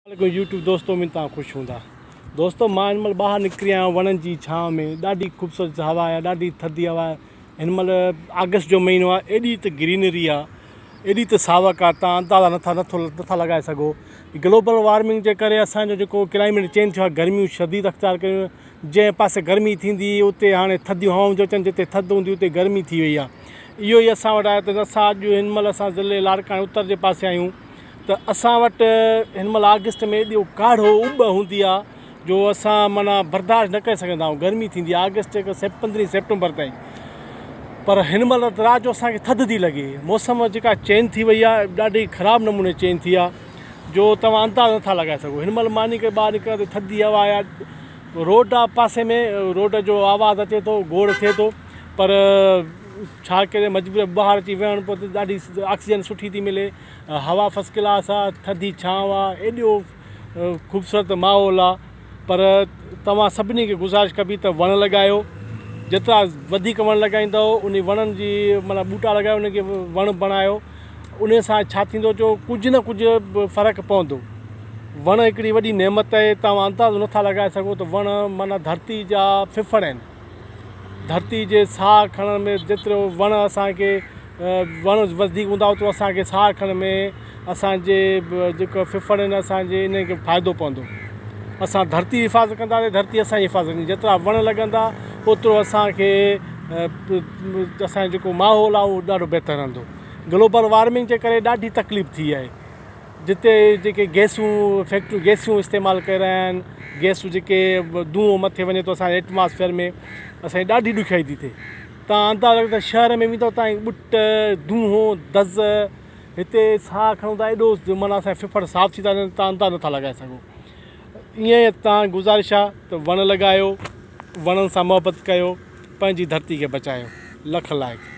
YouTube दोस्तों में तव्हां ख़ुशि हूंदा। दोस्तों मां हिन महिल ॿाहिरि निकिरी आहियां वणनि जी छांव में। ॾाढी ख़ूबसूरत हवा आहे, ॾाढी थधी हवा आहे। हिन महिल अगस्त जो महीनो आहे, एॾी त ग्रीनरी आहे, एॾी त सावक आहे, तव्हां अंदाज़ा नथा लॻाए सघो। ग्लोबल वार्मिंग जे करे असांजो जेको क्लाइमेट चेंज थियो आहे, गर्मियूं शदीद अख़्तियार कयूं। जंहिं पासे गर्मी थींदी उते हाणे थधियूं हवाऊं थी अचनि, जिते थधि हूंदी उते गर्मी थी वई आहे। इहो ई असां वटि आहे। त असां अॼु हिन महिल असां ज़िले लाड़काणे उत्तर जे पासे आहियूं। त असां वटि हिन महिल अगस्त में एॾो काढ़ो उॿ हूंदी आहे जो असां माना बर्दाश्त न करे सघंदा आहियूं। गर्मी थींदी आहे अगस्त खां 15 सेप्टेम्बर ताईं। पर हिन महिल राति जो असांखे थधि थी लॻे। मौसम जेका चेंज थी वई आहे, ॾाढी ख़राबु नमूने चेंज थी आहे जो तव्हां अंदाज़ नथा लॻाए सघो। हिन महिल मानी करे ॿाहिरि निकिरे त थधी हवा आहे, रोड आहे पासे में, रोड जो आवाज़ु अचे थो, गोड़ थिए थो, पर छा करे मजबूर ॿाहिरि अची वेहणु पोइ त ॾाढी ऑक्सीजन सुठी थी मिले, हवा फस्ट क्लास आहे, थधी छांव आहे, एॾो ख़ूबसूरत माहौल आहे। पर तव्हां सभिनी खे गुज़ारिश कबी त वण लॻायो। जेतिरा वधीक वण लॻाईंदव उन वणनि जी माना ॿूटा लॻायो, उनखे वण बणायो। उन सां छा थींदो जो कुझु न कुझु फ़र्क़ु पवंदो। वण हिकिड़ी वॾी नेमत आहे, तव्हां अंदाज़ो नथा लॻाए सघो। त वण माना धरती जा फिफड़ आहिनि। धरती जे साह खणण में जेतिरो वण असांखे वण वधीक हूंदा ओतिरो असांखे साह खणण में, असांजे जेको फिफड़ आहिनि असांजे इन खे फ़ाइदो पवंदो। असां धरती जी हिफ़ाज़त कंदासीं, धरती असांजी हिफ़ाज़त कंदी। जेतिरा वण लॻंदा ओतिरो असांखे असांजो जेको माहौल आहे उहो ॾाढो बहितर रहंदो। ग्लोबल वार्मिंग जे करे ॾाढी तकलीफ़ थी आहे। जिते जेके गैसूं फैक्ट्रियूं गैसूं इस्तेमालु करे रहिया आहिनि, गैसूं जेके धुओं मथे वञे थो असांजे एटमॉस्फेयर में, असांजी ॾाढी ॾुखियाई थी थिए। तव्हां अंदाज़ो त शहर में वेंदव तव्हांजी ॿुट धुओं दज़, हिते साह खणंदा एॾो माना असांजा फिफड़ साफ़ थी था वञनि, तव्हां अंदाज़ नथा लॻाए सघो। ईअं ई तव्हां गुज़ारिश आहे त वण लॻायो, वणनि सां मुहबत कयो, पंहिंजी धरती खे बचायो। लख लाइक़।